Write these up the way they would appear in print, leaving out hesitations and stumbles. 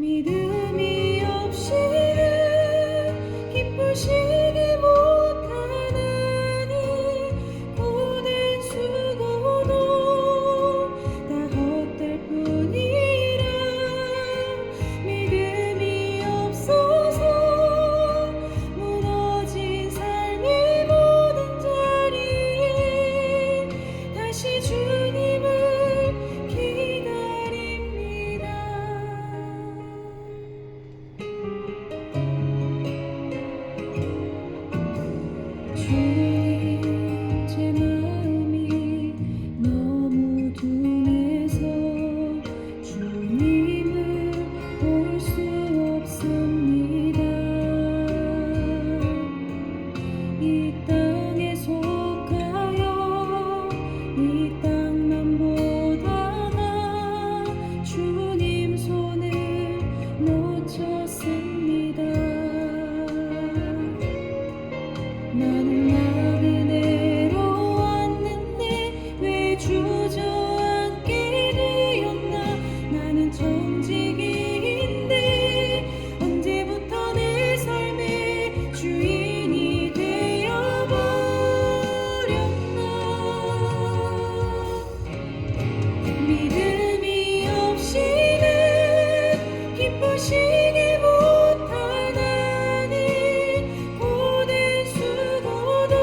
믿음이 없이는 기쁘시기 못하나니 고된 수고도 다 헛될 뿐이라 믿음이 없어서 무너진 삶의 모든 자리에 다시 주님을 기다립니다. 주님, 제 마음이 너무 둔해서 주님을 볼 수 없습니다. 이 땅에 속하여 이 땅만 보다가 주님 손을 놓쳤습니다. 나는 나그네로 왔는데 왜 주저앉게 되었나. 나는 정직인데 언제부터 내 삶의 주인이 되어버렸나. 믿음이 없이는 기쁘시기 못하나니 고된 수고도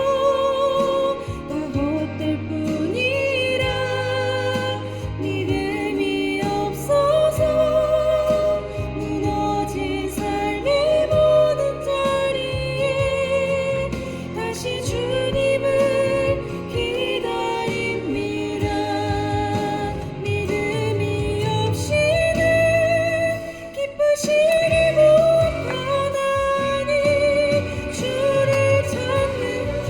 다 헛될 뿐이라 믿음이 없어서 무너진 삶의 모든 자리에 다시 주님을 기다립니다. 믿음이 없이는 기쁘시기 못하나니 주를 찾는 자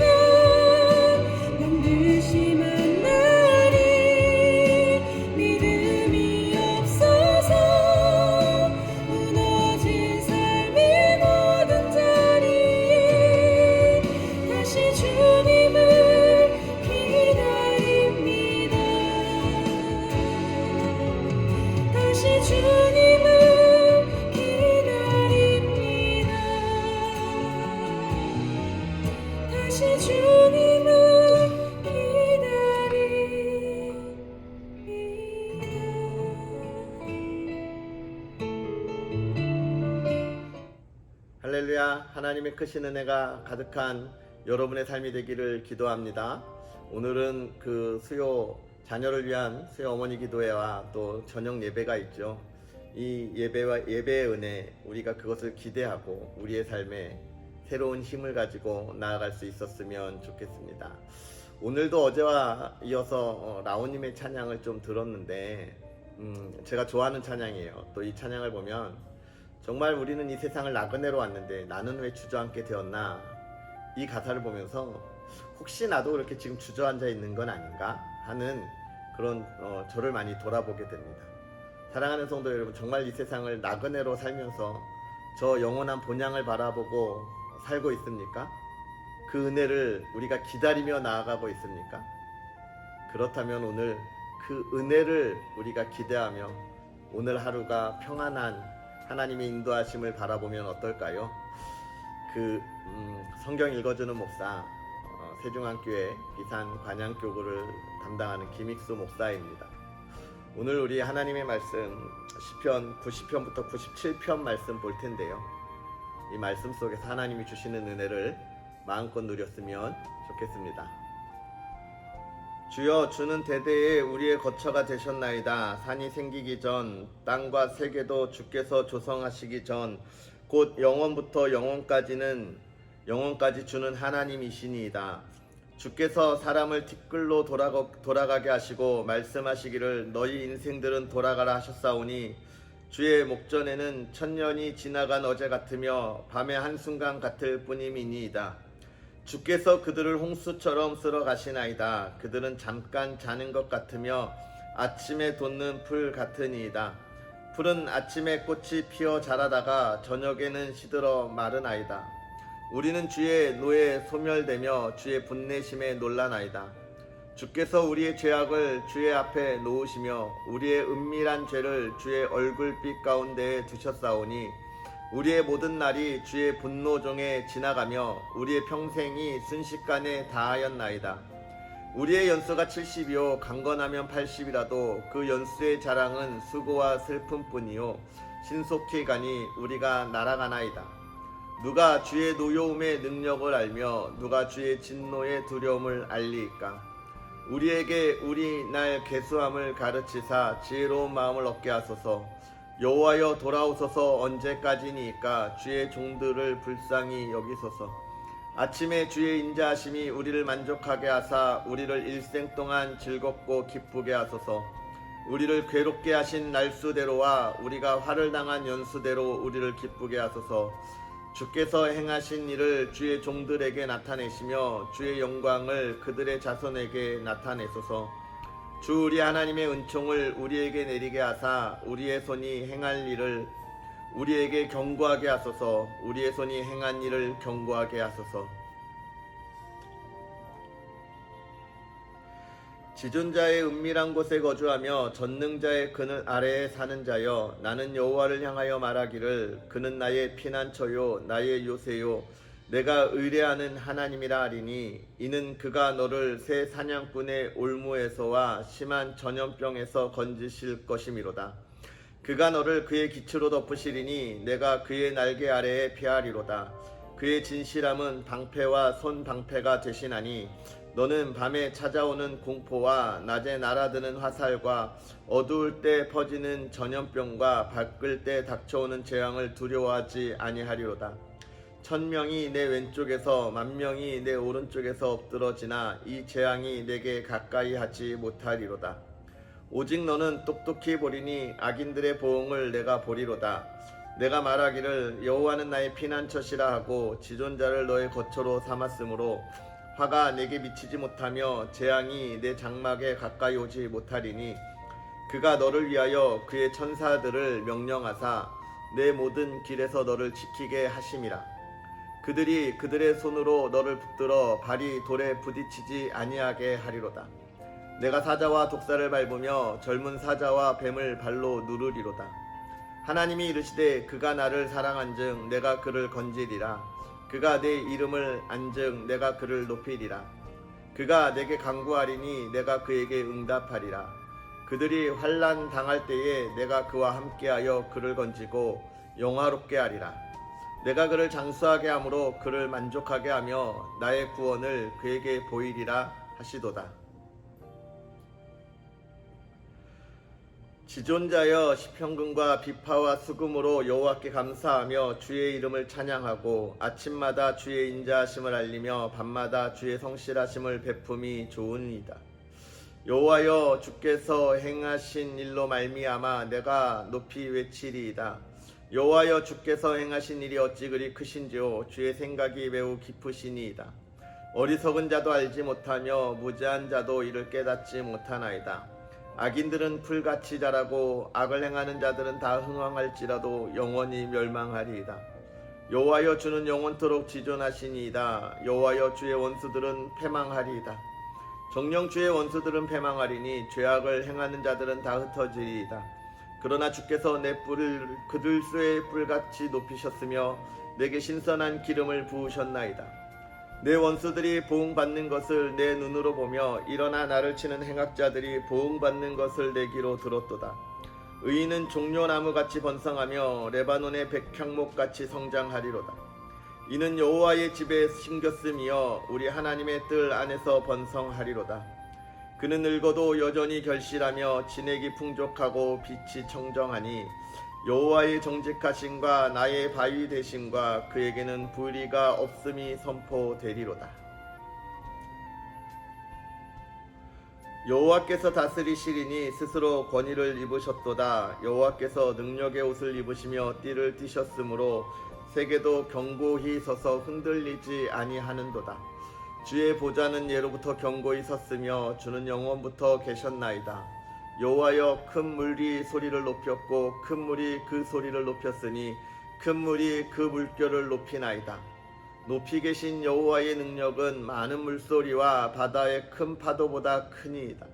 반드시 만나리. 믿음이 없어서 무너진 삶의 모든 자리에 다시 주님을 기다립니다. 다시 주님을 기다립니다. 다시 주님을 기다립니다. 할렐루야. 하나님의 크신 은혜가 가득한 여러분의 삶이 되기를 기도합니다. 오늘은 그 수요 자녀를 위한 수요 어머니 기도회와 또 저녁 예배가 있죠. 이 예배의 은혜, 우리가 그것을 기대하고 우리의 삶에 새로운 힘을 가지고 나아갈 수 있었으면 좋겠습니다. 오늘도 어제와 이어서 라오님의 찬양을 좀 들었는데 제가 좋아하는 찬양이에요. 또 이 찬양을 보면 정말 우리는 이 세상을 나그네로 왔는데 나는 왜 주저앉게 되었나. 이 가사를 보면서 혹시 나도 그렇게 지금 주저앉아 있는 건 아닌가 하는 그런 저를 많이 돌아보게 됩니다. 사랑하는 성도 여러분, 정말 이 세상을 나그네로 살면서 저 영원한 본향을 바라보고 살고 있습니까? 그 은혜를 우리가 기다리며 나아가고 있습니까? 그렇다면 오늘 그 은혜를 우리가 기대하며 오늘 하루가 평안한 하나님의 인도하심을 바라보면 어떨까요? 성경 읽어주는 목사, 세종안교회 비산 관양교구를 담당하는 김익수 목사입니다. 오늘 우리 하나님의 말씀 시편 90편부터 97편 말씀 볼 텐데요. 이 말씀 속에서 하나님이 주시는 은혜를 마음껏 누렸으면 좋겠습니다. 주여, 주는 대대에 우리의 거처가 되셨나이다. 산이 생기기 전, 땅과 세계도 주께서 조성하시기 전, 곧 영원부터 영원까지 주는 하나님이시니이다. 주께서 사람을 뒷글로 돌아가게 하시고 말씀하시기를 너희 인생들은 돌아가라 하셨사오니 주의 목전에는 천년이 지나간 어제 같으며 밤의 한순간 같을 뿐임이니이다. 주께서 그들을 홍수처럼 쓸어 가시나이다. 그들은 잠깐 자는 것 같으며 아침에 돋는 풀 같으니이다. 풀은 아침에 꽃이 피어 자라다가 저녁에는 시들어 마르나이다. 우리는 주의 노에 소멸되며 주의 분내심에 놀라나이다. 주께서 우리의 죄악을 주의 앞에 놓으시며 우리의 은밀한 죄를 주의 얼굴빛 가운데에 두셨사오니 우리의 모든 날이 주의 분노 중에 지나가며 우리의 평생이 순식간에 다하였나이다. 우리의 연수가 70이요 강건하면 80이라도 그 연수의 자랑은 수고와 슬픔뿐이요 신속히 가니 우리가 날아가나이다. 누가 주의 노여움의 능력을 알며 누가 주의 진노의 두려움을 알리이까. 우리에게 우리 날 계수함을 가르치사 지혜로운 마음을 얻게 하소서. 여호와여 돌아오소서. 언제까지니까 주의 종들을 불쌍히 여기소서. 아침에 주의 인자하심이 우리를 만족하게 하사 우리를 일생 동안 즐겁고 기쁘게 하소서. 우리를 괴롭게 하신 날수대로와 우리가 화를 당한 연수대로 우리를 기쁘게 하소서. 주께서 행하신 일을 주의 종들에게 나타내시며 주의 영광을 그들의 자손에게 나타내소서. 주 우리 하나님의 은총을 우리에게 내리게 하사 우리의 손이 행할 일을 우리에게 경고하게 하소서. 우리의 손이 행한 일을 경고하게 하소서. 지존자의 은밀한 곳에 거주하며 전능자의 그늘 아래에 사는 자여, 나는 여호와를 향하여 말하기를 그는 나의 피난처요 나의 요새요 내가 의뢰하는 하나님이라 하리니, 이는 그가 너를 새 사냥꾼의 올무에서와 심한 전염병에서 건지실 것이미로다. 그가 너를 그의 기초로 덮으시리니 내가 그의 날개 아래에 피하리로다. 그의 진실함은 방패와 손방패가 되시나니 너는 밤에 찾아오는 공포와 낮에 날아드는 화살과 어두울 때 퍼지는 전염병과 밝을 때 닥쳐오는 재앙을 두려워하지 아니하리로다. 1000명이 내 왼쪽에서 10,000명이 내 오른쪽에서 엎드러지나 이 재앙이 내게 가까이 하지 못하리로다. 오직 너는 똑똑히 보리니 악인들의 보응을 내가 보리로다. 내가 말하기를 여호와는 나의 피난처시라 하고 지존자를 너의 거처로 삼았으므로 화가 내게 미치지 못하며 재앙이 내 장막에 가까이 오지 못하리니, 그가 너를 위하여 그의 천사들을 명령하사 내 모든 길에서 너를 지키게 하심이라. 그들이 그들의 손으로 너를 붙들어 발이 돌에 부딪히지 아니하게 하리로다. 내가 사자와 독사를 밟으며 젊은 사자와 뱀을 발로 누르리로다. 하나님이 이르시되 그가 나를 사랑한즉 내가 그를 건지리라. 그가 내 이름을 안즉 내가 그를 높이리라. 그가 내게 간구하리니 내가 그에게 응답하리라. 그들이 환난 당할 때에 내가 그와 함께하여 그를 건지고 영화롭게 하리라. 내가 그를 장수하게 함으로 그를 만족하게 하며 나의 구원을 그에게 보이리라 하시도다. 지존자여, 시편금과 비파와 수금으로 여호와께 감사하며 주의 이름을 찬양하고 아침마다 주의 인자하심을 알리며 밤마다 주의 성실하심을 베품이 좋으니이다. 여호와여, 주께서 행하신 일로 말미암아 내가 높이 외치리이다. 여호와여, 주께서 행하신 일이 어찌 그리 크신지요. 주의 생각이 매우 깊으시니이다. 어리석은 자도 알지 못하며 무지한 자도 이를 깨닫지 못하나이다. 악인들은 풀같이 자라고 악을 행하는 자들은 다 흥황할지라도 영원히 멸망하리이다. 여호와여, 주는 영원토록 지존하시니이다. 여호와여, 주의 원수들은 패망하리이다. 정녕 주의 원수들은 패망하리니 죄악을 행하는 자들은 다 흩어지리이다. 그러나 주께서 내 뿔을 그들수의 뿔같이 높이셨으며 내게 신선한 기름을 부으셨나이다. 내 원수들이 보응받는 것을 내 눈으로 보며 일어나 나를 치는 행악자들이 보응받는 것을 내 귀로 들었도다. 의인은 종려나무같이 번성하며 레바논의 백향목같이 성장하리로다. 이는 여호와의 집에 심겼음이여 우리 하나님의 뜰 안에서 번성하리로다. 그는 늙어도 여전히 결실하며 진액이 풍족하고 빛이 청정하니 여호와의 정직하심과 나의 바위 되심과 그에게는 불의가 없음이 선포되리로다. 여호와께서 다스리시리니 스스로 권위를 입으셨도다. 여호와께서 능력의 옷을 입으시며 띠를 띠셨으므로 세계도 견고히 서서 흔들리지 아니하는도다. 주의 보좌는 예로부터 견고히 섰으며 주는 영원부터 계셨나이다. 여호와여, 큰 물이 소리를 높였고 큰 물이 그 소리를 높였으니 큰 물이 그 물결을 높이나이다. 높이 계신 여호와의 능력은 많은 물소리와 바다의 큰 파도보다 크니이다.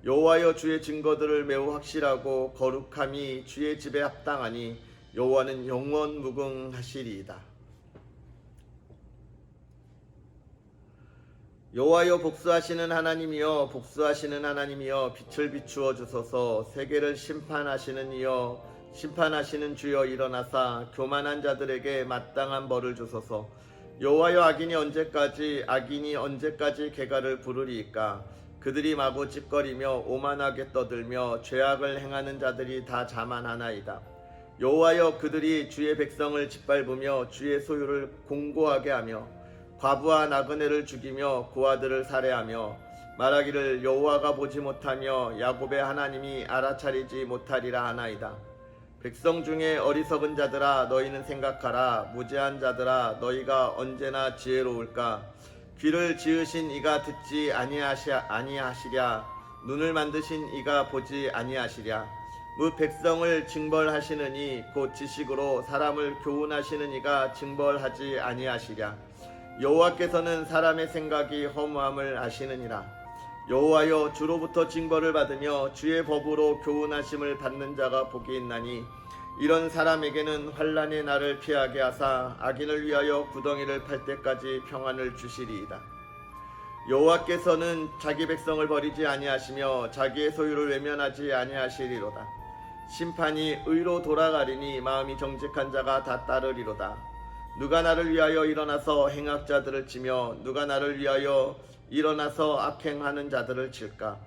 여호와여, 주의 증거들을 매우 확실하고 거룩함이 주의 집에 합당하니 여호와는 영원 무궁하시리이다. 여호와여, 복수하시는 하나님이여, 복수하시는 하나님이여, 빛을 비추어 주소서. 세계를 심판하시는 이여, 심판하시는 주여, 일어나사 교만한 자들에게 마땅한 벌을 주소서. 여호와여, 악인이 언제까지 개가를 부르리이까? 그들이 마구 찌꺼리며 오만하게 떠들며 죄악을 행하는 자들이 다 자만하나이다. 여호와여, 그들이 주의 백성을 짓밟으며 주의 소유를 공고하게 하며 과부와 나그네를 죽이며 고아들을 살해하며 말하기를 여호와가 보지 못하며 야곱의 하나님이 알아차리지 못하리라 하나이다. 백성 중에 어리석은 자들아, 너희는 생각하라. 무죄한 자들아, 너희가 언제나 지혜로울까? 귀를 지으신 이가 듣지 아니하시랴? 눈을 만드신 이가 보지 아니하시랴? 무 백성을 징벌하시느니 곧 지식으로 사람을 교훈하시는 이가 징벌하지 아니하시랴? 여호와께서는 사람의 생각이 허무함을 아시느니라. 여호와여, 주로부터 징벌을 받으며 주의 법으로 교훈하심을 받는 자가 복이 있나니 이런 사람에게는 환난의 날을 피하게 하사 악인을 위하여 구덩이를 팔 때까지 평안을 주시리이다. 여호와께서는 자기 백성을 버리지 아니하시며 자기의 소유를 외면하지 아니하시리로다. 심판이 의로 돌아가리니 마음이 정직한 자가 다 따르리로다. 누가 나를 위하여 일어나서 행악자들을 치며 누가 나를 위하여 일어나서 악행하는 자들을 칠까?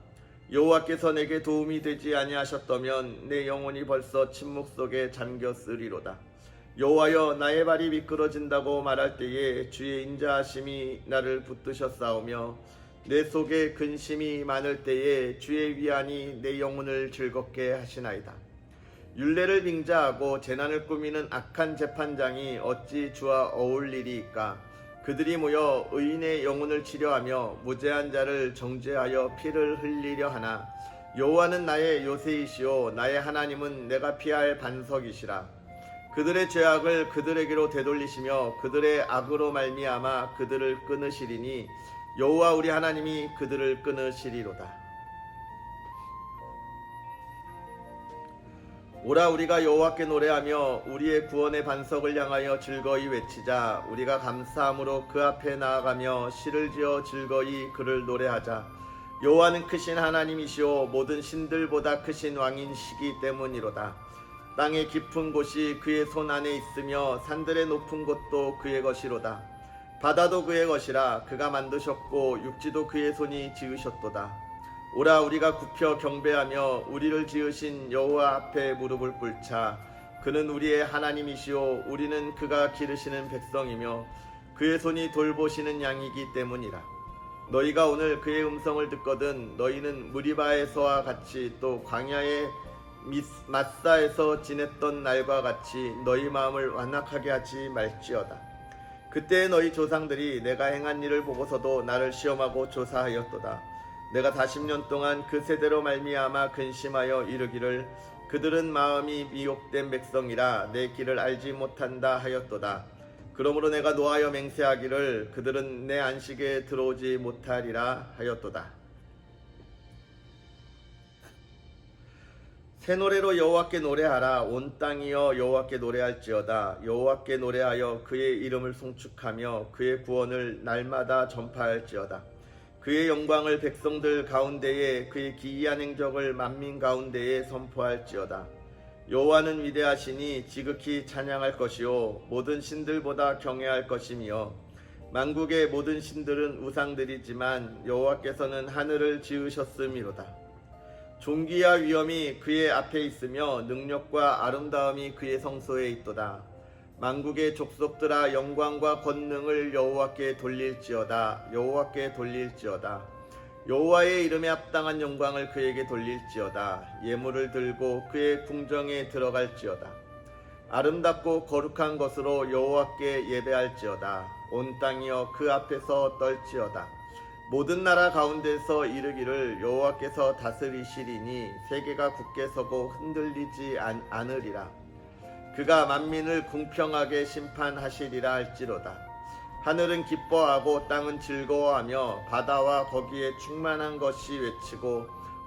여호와께서 내게 도움이 되지 아니하셨다면 내 영혼이 벌써 침묵 속에 잠겼으리로다. 여호와여, 나의 발이 미끄러진다고 말할 때에 주의 인자하심이 나를 붙드셨사오며 내 속에 근심이 많을 때에 주의 위안이 내 영혼을 즐겁게 하시나이다. 율례를 빙자하고 재난을 꾸미는 악한 재판장이 어찌 주와 어울리리이까? 그들이 모여 의인의 영혼을 치려하며 무죄한 자를 정죄하여 피를 흘리려 하나 여호와는 나의 요새이시오 나의 하나님은 내가 피할 반석이시라. 그들의 죄악을 그들에게로 되돌리시며 그들의 악으로 말미암아 그들을 끊으시리니 여호와 우리 하나님이 그들을 끊으시리로다. 오라, 우리가 여호와께 노래하며 우리의 구원의 반석을 향하여 즐거이 외치자. 우리가 감사함으로 그 앞에 나아가며 시를 지어 즐거이 그를 노래하자. 여호와는 크신 하나님이시오 모든 신들보다 크신 왕이시기 때문이로다. 땅의 깊은 곳이 그의 손 안에 있으며 산들의 높은 곳도 그의 것이로다. 바다도 그의 것이라. 그가 만드셨고 육지도 그의 손이 지으셨도다. 오라, 우리가 굽혀 경배하며 우리를 지으신 여호와 앞에 무릎을 꿇자. 그는 우리의 하나님이시오 우리는 그가 기르시는 백성이며 그의 손이 돌보시는 양이기 때문이라. 너희가 오늘 그의 음성을 듣거든 너희는 무리바에서와 같이 또 광야의 마사에서 지냈던 날과 같이 너희 마음을 완악하게 하지 말지어다. 그때 너희 조상들이 내가 행한 일을 보고서도 나를 시험하고 조사하였도다. 내가 40년 동안 그 세대로 말미암아 근심하여 이르기를 그들은 마음이 미혹된 백성이라 내 길을 알지 못한다 하였도다. 그러므로 내가 노하여 맹세하기를 그들은 내 안식에 들어오지 못하리라 하였도다. 새 노래로 여호와께 노래하라. 온 땅이여 여호와께 노래할지어다. 여호와께 노래하여 그의 이름을 송축하며 그의 구원을 날마다 전파할지어다. 그의 영광을 백성들 가운데에 그의 기이한 행적을 만민 가운데에 선포할지어다. 여호와는 위대하시니 지극히 찬양할 것이요 모든 신들보다 경외할 것이며 만국의 모든 신들은 우상들이지만 여호와께서는 하늘을 지으셨음이로다. 존귀와 위엄이 그의 앞에 있으며 능력과 아름다움이 그의 성소에 있도다. 만국의 족속들아 영광과 권능을 여호와께 돌릴지어다. 여호와께 돌릴지어다. 여호와의 이름에 합당한 영광을 그에게 돌릴지어다. 예물을 들고 그의 궁정에 들어갈지어다. 아름답고 거룩한 것으로 여호와께 예배할지어다. 온 땅이여 그 앞에서 떨지어다. 모든 나라 가운데서 이르기를 여호와께서 다스리시리니 세계가 굳게 서고 흔들리지 않으리라. 그가 만민을 공평하게 심판하시리라 할지로다. 하늘은 기뻐하고 땅은 즐거워하며 바다와 거기에 충만한 것이 외치고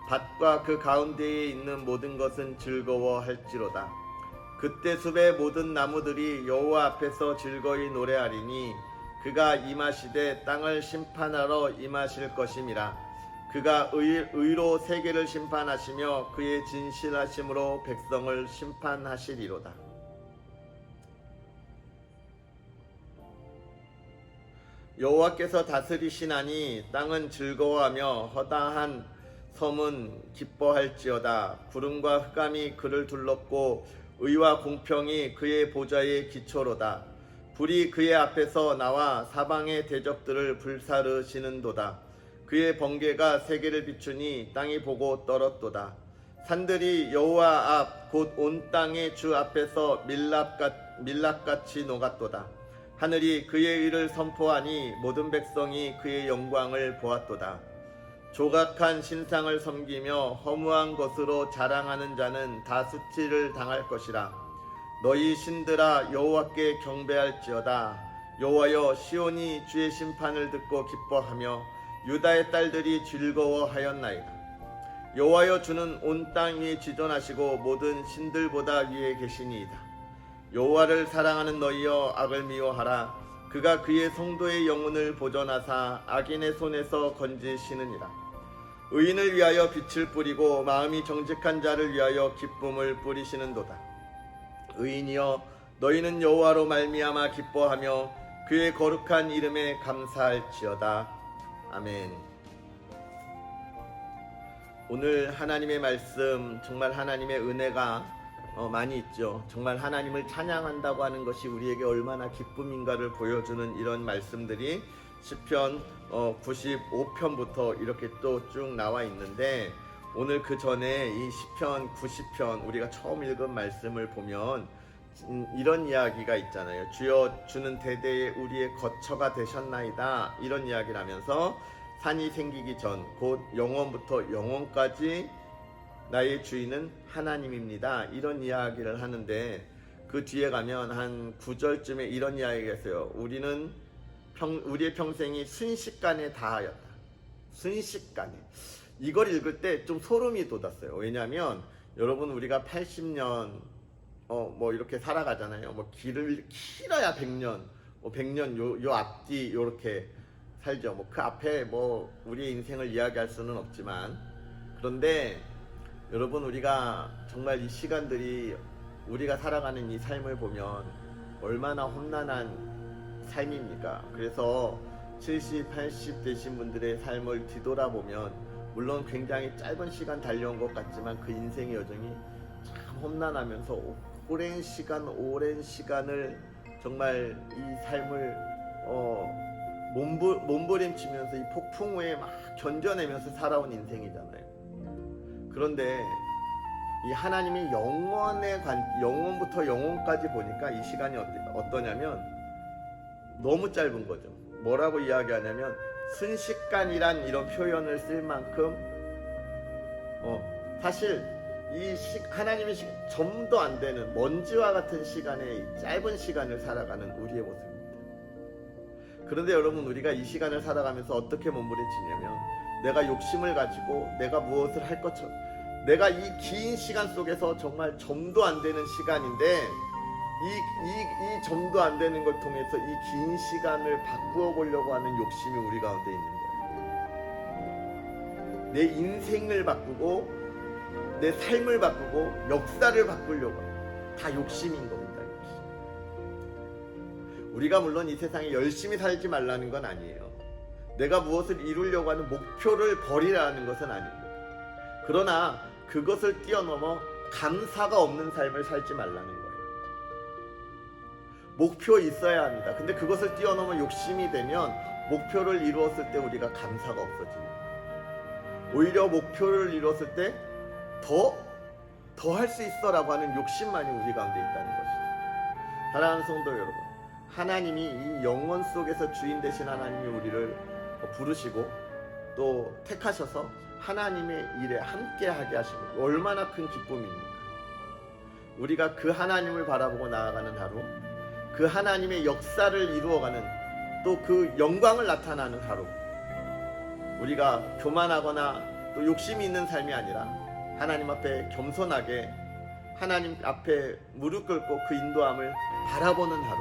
밭과 그 가운데에 있는 모든 것은 즐거워할지로다. 그때 숲의 모든 나무들이 여호와 앞에서 즐거이 노래하리니 그가 임하시되 땅을 심판하러 임하실 것임이라. 그가 의로 세계를 심판하시며 그의 진실하심으로 백성을 심판하시리로다. 여호와께서 다스리시나니 땅은 즐거워하며 허다한 섬은 기뻐할지어다. 구름과 흑암이 그를 둘렀고 의와 공평이 그의 보좌의 기초로다. 불이 그의 앞에서 나와 사방의 대적들을 불사르시는도다. 그의 번개가 세계를 비추니 땅이 보고 떨었도다. 산들이 여호와 앞 곧 온 땅의 주 앞에서 밀랍같이 녹았도다. 하늘이 그의 의를 선포하니 모든 백성이 그의 영광을 보았도다. 조각한 신상을 섬기며 허무한 것으로 자랑하는 자는 다 수치를 당할 것이라. 너희 신들아 여호와께 경배할지어다. 여호와여 시온이 주의 심판을 듣고 기뻐하며 유다의 딸들이 즐거워하였나이다. 여호와여 주는 온 땅 위에 지존하시고 모든 신들보다 위에 계시니이다. 여호와를 사랑하는 너희여 악을 미워하라. 그가 그의 성도의 영혼을 보존하사 악인의 손에서 건지시느니라. 의인을 위하여 빛을 뿌리고 마음이 정직한 자를 위하여 기쁨을 뿌리시는도다. 의인이여 너희는 여호와로 말미암아 기뻐하며 그의 거룩한 이름에 감사할지어다. 아멘. 오늘 하나님의 말씀, 정말 하나님의 은혜가 많이 있죠. 정말 하나님을 찬양한다고 하는 것이 우리에게 얼마나 기쁨인가를 보여주는 이런 말씀들이 시편 95편부터 이렇게 또 쭉 나와 있는데, 오늘 그 전에 이 시편 90편 우리가 처음 읽은 말씀을 보면 이런 이야기가 있잖아요. 주여 주는 대대에 우리의 거처가 되셨나이다, 이런 이야기를 하면서 산이 생기기 전 곧 영원부터 영원까지 나의 주인은 하나님입니다, 이런 이야기를 하는데, 그 뒤에 가면 한 9절쯤에 이런 이야기가 있어요. 우리의 평생이 순식간에 다하였다. 순식간에. 이걸 읽을 때 좀 소름이 돋았어요. 왜냐하면 여러분, 우리가 80년 뭐 이렇게 살아가잖아요. 뭐 길어야 100년, 뭐 100년 요 앞뒤 요렇게 살죠. 뭐 그 앞에 뭐 우리의 인생을 이야기할 수는 없지만, 그런데 여러분, 우리가 정말 이 시간들이, 우리가 살아가는 이 삶을 보면 얼마나 험난한 삶입니까? 그래서 70, 80 되신 분들의 삶을 뒤돌아보면 물론 굉장히 짧은 시간 달려온 것 같지만 그 인생의 여정이 참 험난하면서 오랜 시간을 정말 이 삶을 몸부림치면서 이 폭풍우에 막 견뎌내면서 살아온 인생이잖아요. 그런데 이 하나님이 영원부터 영원까지 보니까 이 시간이 어떠냐면 너무 짧은 거죠. 뭐라고 이야기하냐면, 순식간이란 이런 표현을 쓸 만큼 사실 하나님이 점도 안 되는 먼지와 같은 시간에, 짧은 시간을 살아가는 우리의 모습입니다. 그런데 여러분, 우리가 이 시간을 살아가면서 어떻게 몸부림치냐면, 내가 욕심을 가지고 내가 무엇을 할 것처럼, 내가 이 긴 시간 속에서 정말 점도 안 되는 시간인데 이 점도 안 되는 걸 통해서 이 긴 시간을 바꾸어 보려고 하는 욕심이 우리 가운데 있는 거예요. 내 인생을 바꾸고 내 삶을 바꾸고 역사를 바꾸려고 하는, 다 욕심인 겁니다. 우리가 물론 이 세상에 열심히 살지 말라는 건 아니에요. 내가 무엇을 이루려고 하는 목표를 버리라는 것은 아닙니다. 그러나 그것을 뛰어넘어 감사가 없는 삶을 살지 말라는 거예요. 목표 있어야 합니다. 근데 그것을 뛰어넘어 욕심이 되면 목표를 이루었을 때 우리가 감사가 없어집니다. 오히려 목표를 이루었을 때 더 할 수 있어라고 하는 욕심만이 우리 가운데 있다는 것이죠. 사랑하는 성도 여러분, 하나님이 이 영원 속에서 주인 되신 하나님이 우리를 부르시고 또 택하셔서 하나님의 일에 함께하게 하시고, 얼마나 큰 기쁨입니까? 우리가 그 하나님을 바라보고 나아가는 하루, 그 하나님의 역사를 이루어가는 또 그 영광을 나타나는 하루. 우리가 교만하거나 또 욕심이 있는 삶이 아니라 하나님 앞에 겸손하게 하나님 앞에 무릎 꿇고 그 인도함을 바라보는 하루.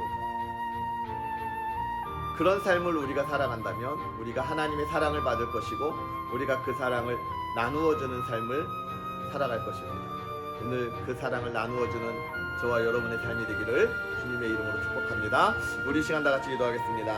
그런 삶을 우리가 살아간다면 우리가 하나님의 사랑을 받을 것이고 우리가 그 사랑을 나누어주는 삶을 살아갈 것입니다. 오늘 그 사랑을 나누어주는 저와 여러분의 삶이 되기를 주님의 이름으로 축복합니다. 우리 시간 다 같이 기도하겠습니다.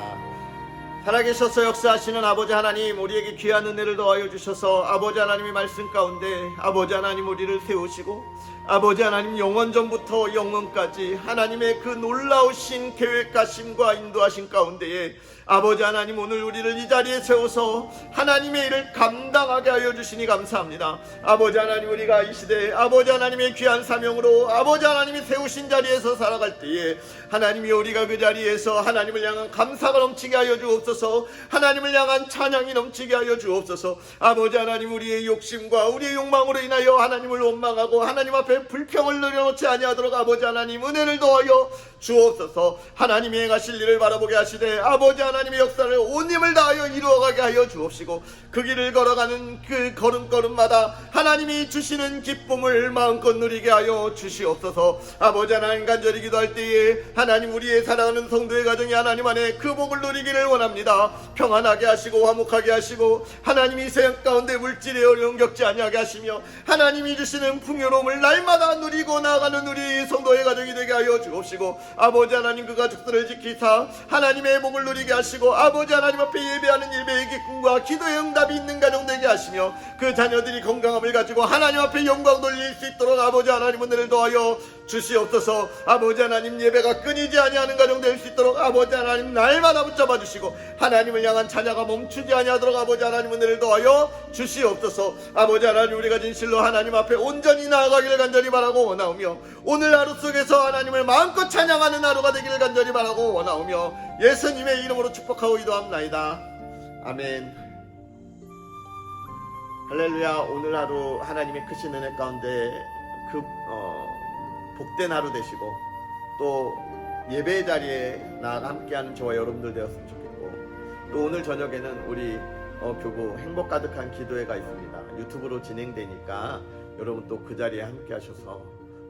살아계셔서 역사하시는 아버지 하나님, 우리에게 귀한 은혜를 더하여 주셔서 아버지 하나님의 말씀 가운데 아버지 하나님 우리를 세우시고 아버지 하나님 영원전부터 영원까지 하나님의 그 놀라우신 계획하심과 인도하심 가운데에 아버지 하나님 오늘 우리를 이 자리에 세워서 하나님의 일을 감당하게 하여 주시니 감사합니다. 아버지 하나님, 우리가 이 시대에 아버지 하나님의 귀한 사명으로 아버지 하나님이 세우신 자리에서 살아갈 때에 하나님이 우리가 그 자리에서 하나님을 향한 감사가 넘치게 하여 주옵소서. 하나님을 향한 찬양이 넘치게 하여 주옵소서. 아버지 하나님, 우리의 욕심과 우리의 욕망으로 인하여 하나님을 원망하고 하나님 앞에 불평을 늘여놓지 아니하도록 아버지 하나님 은혜를 더하여 주옵소서. 하나님이 행하실 일을 바라보게 하시되 아버지 하나님의 역사를 온 힘을 다하여 이루어가게 하여 주옵시고 그 길을 걸어가는 그 걸음걸음마다 하나님이 주시는 기쁨을 마음껏 누리게 하여 주시옵소서. 아버지 하나님, 간절히 기도할 때에 하나님 우리의 사랑하는 성도의 가정이 하나님 안에 그 복을 누리기를 원합니다. 평안하게 하시고 화목하게 하시고 하나님이 세상 가운데 물질의 어려움 겪지 아니하게 하시며 하나님이 주시는 풍요로움을 날마다 누리고 나아가는 우리 성도의 가정이 되게 하여 주옵시고 아버지 하나님, 그 가족들을 지키사 하나님의 복을 누리게 하시고 아버지 하나님 앞에 예배하는 예배의 기쁨과 기도의 응답이 있는 가정 되게 하시며 그 자녀들이 건강함을 가지고 하나님 앞에 영광 돌릴 수 있도록 아버지 하나님 은혜를 더하여 주시옵소서. 아버지 하나님, 예배가 끊이지 아니하는 가정 될 수 있도록 아버지 하나님 날마다 붙잡아 주시고 하나님을 향한 찬야가 멈추지 아니하도록 아버지 하나님 은혜를 더하여 주시옵소서. 아버지 하나님, 우리가 진실로 하나님 앞에 온전히 나아가기를 간절히 바라고 원하오며 오늘 하루 속에서 하나님을 마음껏 찬양하는 하루가 되기를 간절히 바라고 원하오며 예수님의 이름으로 축복하고 기도합나이다. 아멘. 할렐루야. 오늘 하루 하나님의 크신 은혜 가운데 그 복된 하루 되시고 또 예배의 자리에 나아가 함께하는 저와 여러분들 되었으면 좋겠고 또 오늘 저녁에는 우리 교구 행복 가득한 기도회가 있습니다. 유튜브로 진행되니까 여러분 또 그 자리에 함께 하셔서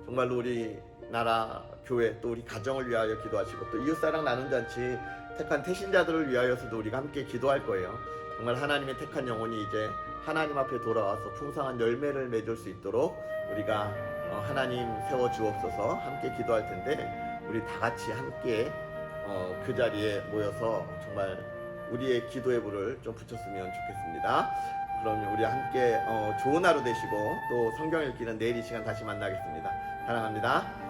정말로 우리 나라 교회 또 우리 가정을 위하여 기도하시고 또 이웃사랑 나눔 잔치 택한 태신자들을 위하여서도 우리가 함께 기도할 거예요. 정말 하나님의 택한 영혼이 이제 하나님 앞에 돌아와서 풍성한 열매를 맺을 수 있도록 우리가 하나님 세워 주옵소서 함께 기도할 텐데 우리 다 같이 함께 그 자리에 모여서 정말 우리의 기도의 불을 좀 붙였으면 좋겠습니다. 그럼 우리 함께 좋은 하루 되시고 또 성경 읽기는 내일 이 시간 다시 만나겠습니다. 사랑합니다.